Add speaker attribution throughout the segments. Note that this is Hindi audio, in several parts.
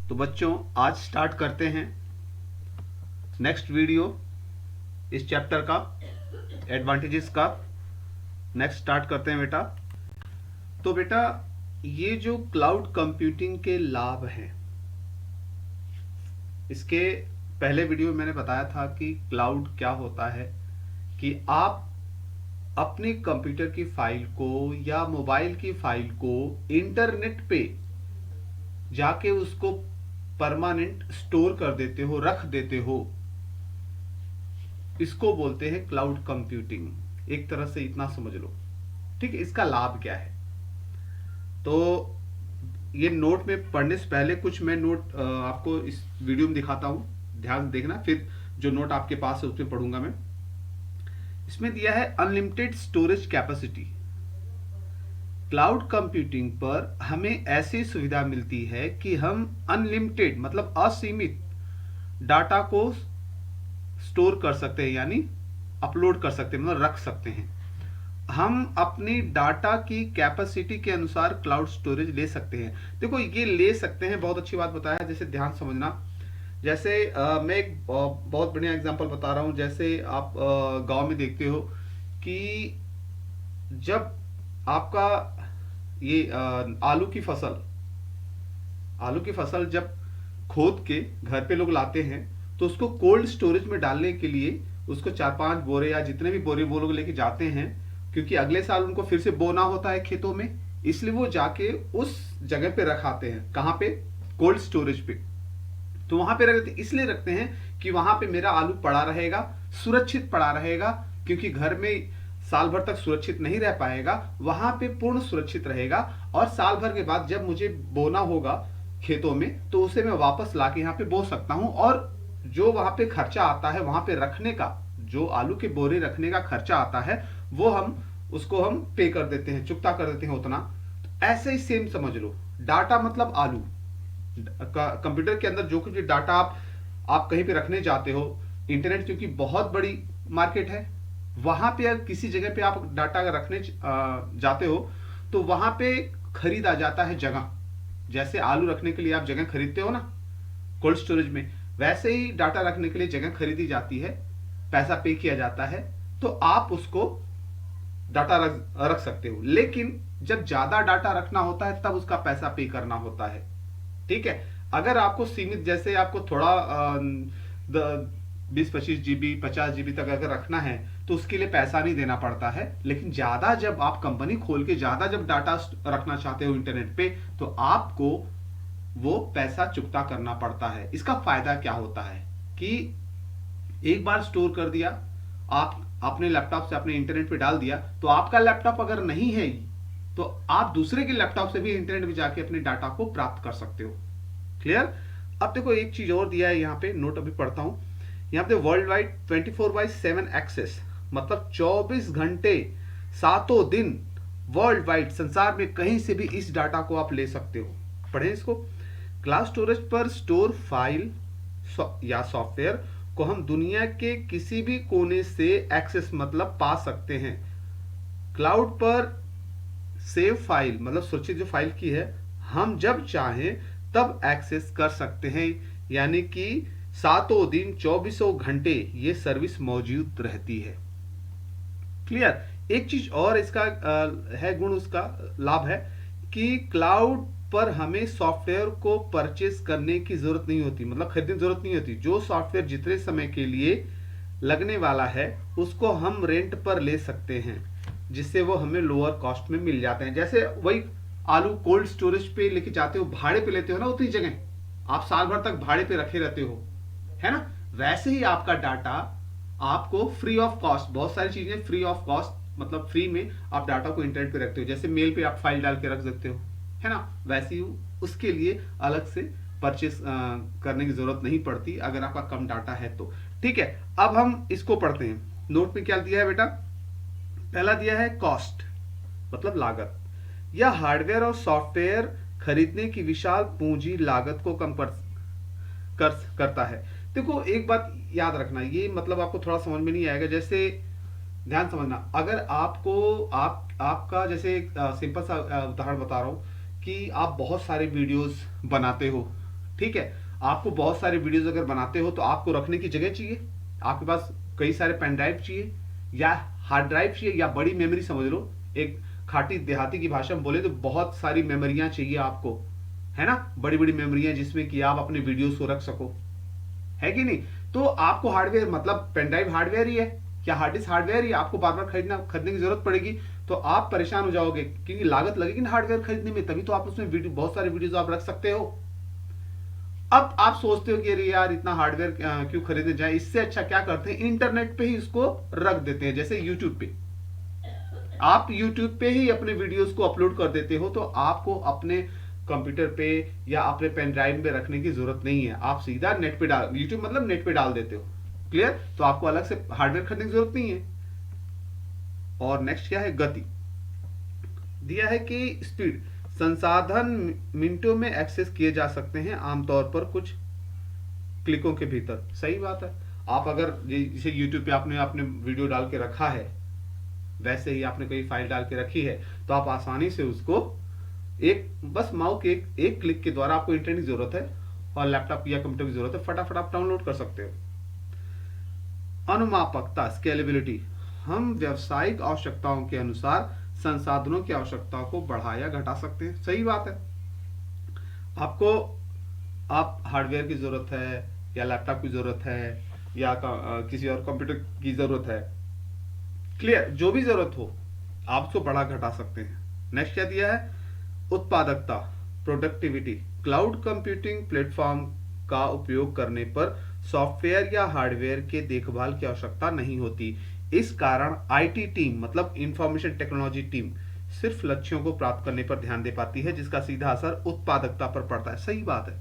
Speaker 1: तो बच्चों आज स्टार्ट करते हैं नेक्स्ट वीडियो इस चैप्टर का एडवांटेजेस का। नेक्स्ट स्टार्ट करते हैं बेटा। तो बेटा ये जो क्लाउड कंप्यूटिंग के लाभ हैं, इसके पहले वीडियो में मैंने बताया था कि क्लाउड क्या होता है, कि आप अपने कंप्यूटर की फाइल को या मोबाइल की फाइल को इंटरनेट पे जाके उसको परमानेंट स्टोर कर देते हो, रख देते हो। इसको बोलते हैं क्लाउड कंप्यूटिंग। एक तरह से इतना समझ लो, ठीक है। इसका लाभ क्या है, तो ये नोट में पढ़ने से पहले कुछ मैं नोट आपको इस वीडियो में दिखाता हूं, ध्यान देखना। फिर जो नोट आपके पास है उसमें पढ़ूंगा मैं। इसमें दिया है unlimited storage capacity. Cloud computing पर हमें ऐसी सुविधा मिलती है कि हम अनलिमिटेड मतलब असीमित डाटा को स्टोर कर सकते हैं, यानी अपलोड कर सकते हैं, मतलब रख सकते हैं। हम अपनी डाटा की कैपेसिटी के अनुसार क्लाउड स्टोरेज ले सकते हैं। देखो ये ले सकते हैं, बहुत अच्छी बात बताया है। जैसे ध्यान समझना, जैसे मैं एक बहुत बढ़िया एग्जांपल बता रहा हूं। जैसे आप गांव में देखते हो कि जब आपका ये आलू की फसल जब खोद के घर पे लोग लाते हैं, तो उसको कोल्ड स्टोरेज में डालने के लिए उसको 4-5 बोरे या जितने भी बोरे वो लोग लेके जाते हैं, क्योंकि अगले साल उनको फिर से बोना होता है खेतों में। इसलिए वो जाके उस जगह पे रखाते हैं। कहाँ पे? कोल्ड स्टोरेज पे। तो वहां पे रखते, इसलिए रखते हैं कि वहां पे मेरा आलू पड़ा रहेगा, सुरक्षित पड़ा रहेगा, क्योंकि घर में साल भर तक सुरक्षित नहीं रह पाएगा, वहां पे पूर्ण सुरक्षित रहेगा। और साल भर के बाद जब मुझे बोना होगा खेतों में, तो उसे मैं वापस लाके यहाँ पे बो सकता हूँ। और जो वहां पे खर्चा आता है, वहां पे रखने का, जो आलू के बोरे रखने का खर्चा आता है, वो उसको हम पे कर देते हैं, चुकता कर देते हैं उतना। ऐसे ही सेम समझ लो, डाटा मतलब आलू। कंप्यूटर के अंदर जो कुछ भी डाटा आप कहीं पे रखने जाते हो, इंटरनेट क्योंकि बहुत बड़ी मार्केट है, वहां पे अगर किसी जगह पे आप डाटा अगर रखने जाते हो, तो वहां पे खरीदा जाता है जगह। जैसे आलू रखने के लिए आप जगह खरीदते हो ना कोल्ड स्टोरेज में, वैसे ही डाटा रखने के लिए जगह खरीदी जाती है, पैसा पे किया जाता है, तो आप उसको डाटा रख सकते हो। लेकिन जब ज्यादा डाटा रखना होता है तब उसका पैसा पे करना होता है, ठीक है। अगर आपको सीमित, जैसे आपको थोड़ा 20-25 GB 50 GB तक अगर रखना है, तो उसके लिए पैसा नहीं देना पड़ता है। लेकिन ज्यादा जब आप कंपनी खोल के ज्यादा जब डाटा रखना चाहते हो इंटरनेट पे, तो आपको वो पैसा चुकता करना पड़ता है। इसका फायदा क्या होता है कि एक बार स्टोर कर दिया, आप अपने लैपटॉप से अपने इंटरनेट पे डाल दिया, तो आपका लैपटॉप अगर नहीं है, तो आप दूसरे के लैपटॉप से भी इंटरनेट पे जाके अपने डाटा को प्राप्त कर सकते हो। क्लियर? अब देखो एक चीज और दिया है यहाँ पे, नोट अभी पढ़ता हूं। यहाँ पे वर्ल्ड वाइड 24/7 एक्सेस, मतलब 24 घंटे 7 दिन वर्ल्ड वाइड संसार में कहीं से भी इस डाटा को आप ले सकते हो। पढ़े इसको। क्लाउड स्टोरेज पर स्टोर फाइल या सॉफ्टवेयर को हम दुनिया के किसी भी कोने से एक्सेस मतलब पा सकते हैं। क्लाउड पर सेव फाइल मतलब सुरक्षित जो फाइल की है, हम जब चाहें तब एक्सेस कर सकते हैं, यानी कि 7 दिन 24 घंटे ये सर्विस मौजूद रहती है। क्लियर? एक चीज और इसका है गुण, उसका लाभ है कि क्लाउड पर हमें सॉफ्टवेयर को परचेस करने की जरूरत नहीं होती, मतलब खरीदने की जरूरत नहीं होती। जो सॉफ्टवेयर जितने समय के लिए लगने वाला है, उसको हम रेंट पर ले सकते हैं, जिससे वो हमें लोअर कॉस्ट में मिल जाते हैं। जैसे वही आलू कोल्ड स्टोरेज पे लेके जाते हो, भाड़े पे लेते हो ना, उतनी जगह आप साल भर तक भाड़े पे रखे रहते हो, है ना। वैसे ही आपका डाटा आपको फ्री ऑफ कॉस्ट, बहुत सारी चीजें फ्री ऑफ कॉस्ट मतलब फ्री में आप डाटा को इंटरनेट पे रखते हो। जैसे मेल पे आप फाइल डाल के रख सकते हो, है ना। वैसे ही उसके लिए अलग से परचेस करने की जरूरत नहीं पड़ती, अगर आपका कम डाटा है तो। ठीक है, अब हम इसको पढ़ते हैं। नोट में क्या दिया है बेटा? पहला दिया है कॉस्ट, मतलब लागत। यह हार्डवेयर और सॉफ्टवेयर खरीदने की विशाल पूंजी लागत को कम करता है। देखो एक बात याद रखना, ये मतलब आपको थोड़ा समझ में नहीं आएगा। जैसे ध्यान समझना, अगर आपका जैसे सिंपल सा उदाहरण बता रहा हूं कि आप बहुत सारे वीडियोस बनाते हो, ठीक है, आपको बहुत सारे वीडियोस अगर बनाते हो तो आपको रखने की जगह चाहिए, आपके पास कई सारे पेन ड्राइव चाहिए या हार्ड ड्राइव चाहिए या बड़ी मेमोरी समझ लो, एक खाटी देहाती की भाषा में बोले तो बहुत सारी मेमोरियां चाहिए आपको, है ना, बड़ी बड़ी मेमोरियां जिसमें कि आप अपने वीडियोस को रख सको, है कि नहीं। तो आपको हार्डवेयर मतलब पेन ड्राइव हार्डवेयर ही है या हार्ड डिस्क हार्डवेयर ही, आपको बार बार खरीदने की जरूरत पड़ेगी तो आप परेशान हो जाओगे क्योंकि लागत लगेगी ना हार्डवेयर खरीदने में, तभी तो आप उसमें वीडियो बहुत सारे वीडियोस आप रख सकते हो। अब आप सोचते हो कि अरे यार इतना हार्डवेयर क्यों खरीदने जाए, इससे अच्छा क्या करते हैं इंटरनेट पे ही इसको रख देते हैं। जैसे यूट्यूब पे आप यूट्यूब पे ही अपने वीडियोस को अपलोड कर देते हो तो आपको अपने कंप्यूटर पे या अपने पेन ड्राइव में रखने की जरूरत नहीं है, आप सीधा नेट पे डाल, यूट्यूब मतलब नेट पे डाल देते हो, क्लियर। तो आपको अलग से हार्डवेयर खरीदने की जरूरत नहीं है। और नेक्स्ट क्या है, गति दिया है कि स्पीड, संसाधन मिनटों में एक्सेस किए जा सकते हैं आमतौर पर कुछ क्लिकों के भीतर। सही बात है, आप अगर जैसे यूट्यूब पे आपने अपने वीडियो डाल के रखा है, वैसे ही आपने कोई फाइल डाल के रखी है तो आप आसानी से उसको एक बस माउस के एक क्लिक के द्वारा, आपको इंटरनेट की जरूरत है और लैपटॉप या कंप्यूटर की जरूरत है, फटाफट आप डाउनलोड कर सकते हो। अनुमापकता स्केलेबिलिटी, हम व्यावसायिक आवश्यकताओं के अनुसार संसाधनों की आवश्यकता को बढ़ा या घटा सकते हैं। सही बात है, आपको आप हार्डवेयर की जरूरत है या लैपटॉप की जरूरत है या किसी और कंप्यूटर की जरूरत है, क्लियर, जो भी जरूरत हो आप उसको बढ़ा घटा सकते हैं। नेक्स्ट क्या दिया है, उत्पादकता प्रोडक्टिविटी, क्लाउड कंप्यूटिंग प्लेटफॉर्म का उपयोग करने पर सॉफ्टवेयर या हार्डवेयर के देखभाल की आवश्यकता नहीं होती। इस कारण आईटी टीम मतलब इंफॉर्मेशन टेक्नोलॉजी टीम सिर्फ लक्ष्यों को प्राप्त करने पर ध्यान दे पाती है, जिसका सीधा असर उत्पादकता पर पड़ता है। सही बात है।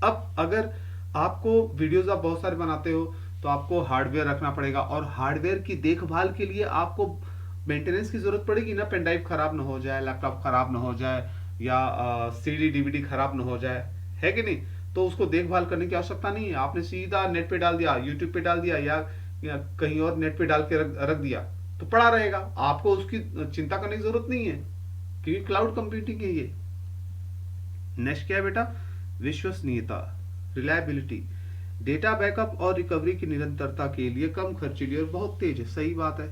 Speaker 1: अब अगर आपको वीडियोस आप बहुत सारे बनाते हो तो आपको हार्डवेयर रखना पड़ेगा और हार्डवेयर की देखभाल के लिए आपको मेंटेनेंस की जरूरत पड़ेगी ना, पेन ड्राइव खराब ना हो जाए, लैपटॉप खराब ना हो जाए या सीडी डीवीडी खराब ना हो जाए, है कि नहीं। तो उसको देखभाल करने की आवश्यकता नहीं है, आपने सीधा नेट पे डाल दिया, यूट्यूब पे डाल दिया या कहीं और नेट पे डाल के रख दिया तो पड़ा रहेगा, आपको उसकी चिंता करने की जरूरत नहीं है क्योंकि क्लाउड कंप्यूटिंग है ये। नेक्स्ट क्या है बेटा, विश्वसनीयता रिलायबिलिटी, डेटा बैकअप और रिकवरी की निरंतरता के लिए कम खर्चीली और बहुत तेज है। सही बात है,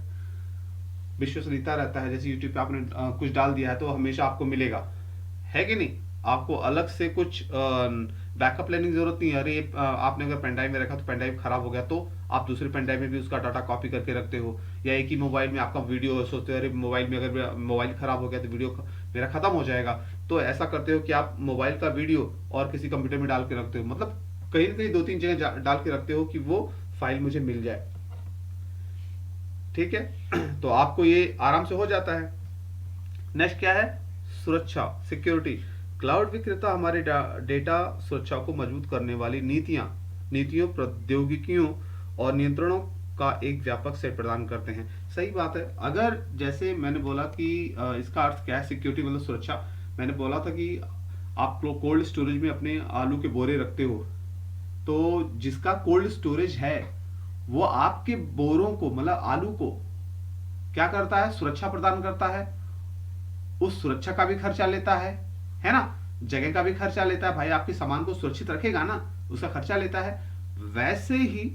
Speaker 1: विश्वसनीयता रहता है, जैसे यूट्यूब पे आपने कुछ डाल दिया है तो हमेशा आपको मिलेगा, है कि नहीं, आपको अलग से कुछ बैकअप लेने की जरूरत नहीं है। अरे आपने अगर पेन ड्राइव में रखा तो पेन ड्राइव खराब हो गया तो आप दूसरे पेन ड्राइव में भी उसका डाटा कॉपी करके रखते हो, या एक ही मोबाइल में आपका वीडियो सोचते हो अरे मोबाइल में अगर मोबाइल खराब हो गया तो वीडियो मेरा खत्म हो जाएगा, तो ऐसा करते हो कि आप मोबाइल का वीडियो और किसी कंप्यूटर में डाल के रखते हो, मतलब कहीं ना कहीं दो तीन जगह डाल के रखते हो कि वो फाइल मुझे मिल जाए, ठीक है। तो आपको ये आराम से हो जाता है। नेक्स्ट क्या है, सुरक्षा सिक्योरिटी, क्लाउड विक्रेता हमारे डेटा सुरक्षा को मजबूत करने वाली नीतियों प्रौद्योगिकियों और नियंत्रणों का एक व्यापक सेट प्रदान करते हैं। सही बात है, अगर जैसे मैंने बोला कि इसका अर्थ क्या है, सिक्योरिटी मतलब सुरक्षा, मैंने बोला था कि आप कोल्ड स्टोरेज में अपने आलू के बोरे रखते हो तो जिसका कोल्ड स्टोरेज है वो आपके बोरों को मतलब आलू को क्या करता है, सुरक्षा प्रदान करता है, उस सुरक्षा का भी खर्चा लेता है ना, जगह का भी खर्चा लेता है, भाई आपके सामान को सुरक्षित रखेगा ना, उसका खर्चा लेता है। वैसे ही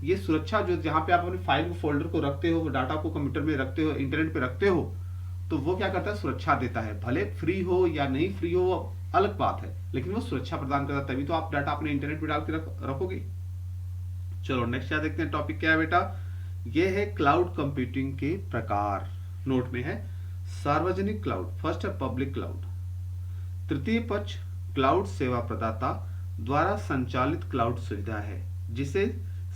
Speaker 1: ये सुरक्षा जो जहां पे आप अपने फाइल को फोल्डर को रखते हो, डाटा को कंप्यूटर में रखते हो, इंटरनेट पे रखते हो, तो वो क्या करता है, सुरक्षा देता है, भले फ्री हो या नहीं फ्री हो अलग बात है, लेकिन वो सुरक्षा प्रदान करता है, तभी तो आप डाटा अपने इंटरनेट पे डाल के रखोगे। चलो नेक्स्ट क्या देखते हैं, टॉपिक क्या है बेटा, ये है क्लाउड कंप्यूटिंग के प्रकार। नोट में है सार्वजनिक क्लाउड, फर्स्ट है पब्लिक क्लाउड, तृतीय पक्ष क्लाउड सेवा प्रदाता द्वारा संचालित क्लाउड सुविधा है जिसे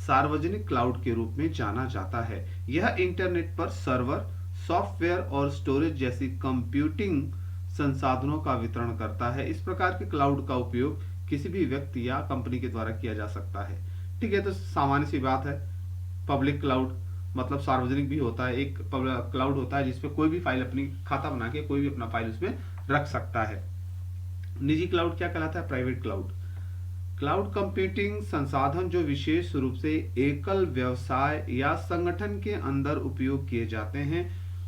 Speaker 1: सार्वजनिक क्लाउड के रूप में जाना जाता है। यह इंटरनेट पर सर्वर, सॉफ्टवेयर और स्टोरेज जैसी कंप्यूटिंग संसाधनों का वितरण करता है। इस प्रकार के क्लाउड का उपयोग किसी भी व्यक्ति या कंपनी के द्वारा किया जा सकता है। ठीक है, तो सामान्य सी बात है, पब्लिक क्लाउड मतलब सार्वजनिक भी होता है, एक क्लाउड होता है जिसपे कोई भी फाइल अपनी खाता बना के कोई भी अपना फाइल उसमें रख सकता है। निजी क्लाउड क्या कहलाता है, प्राइवेट क्लाउड, क्लाउड कंप्यूटिंग संसाधन जो विशेष रूप से एकल व्यवसाय या संगठन के अंदर उपयोग किए जाते हैं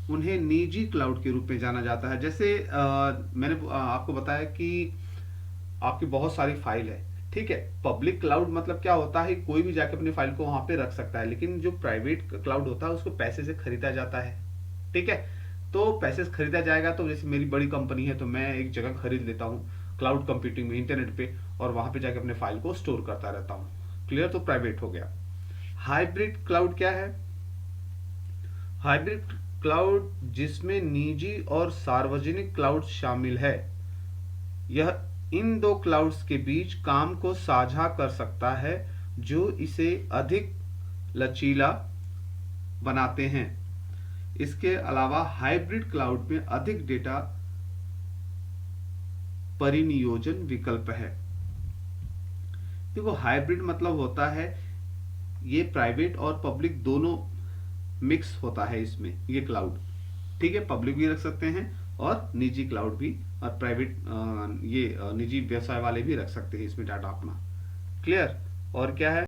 Speaker 1: उन्हें निजी क्लाउड के रूप में जाना जाता है। जैसे मैंने आपको बताया कि आपकी बहुत सारी फाइल है, ठीक है। पब्लिक क्लाउड मतलब क्या होता है, कोई भी जाके अपनी फाइल को वहां पे रख सकता है, लेकिन जो प्राइवेट क्लाउड होता है उसको पैसे से खरीदा जाता है, ठीक है। तो पैसे से खरीदा जाएगा, तो जैसे मेरी बड़ी कंपनी है तो मैं एक जगह खरीद लेता हूँ क्लाउड कंप्यूटिंग में, इंटरनेट पे, और वहां पे जाके अपने फाइल को स्टोर करता रहता हूँ। क्लियर, तो प्राइवेट हो गया। हाइब्रिड क्लाउड क्या है? हाइब्रिड क्लाउड जिसमें निजी और सार्वजनिक क्लाउड शामिल है, यह इन दो क्लाउड्स के बीच काम को साझा कर सकता है, जो इसे अधिक लचीला बनाते हैं। इसके अलावा हाइब्रिड क्लाउड में अधिक डेटा परिनियोजन विकल्प है। देखो, हाइब्रिड मतलब होता है ये प्राइवेट और पब्लिक दोनों मिक्स होता है इसमें, ये क्लाउड, ठीक है। पब्लिक भी रख सकते हैं और निजी क्लाउड भी, और प्राइवेट ये निजी व्यवसाय वाले भी रख सकते हैं इसमें डाटा अपना। क्लियर, और क्या है?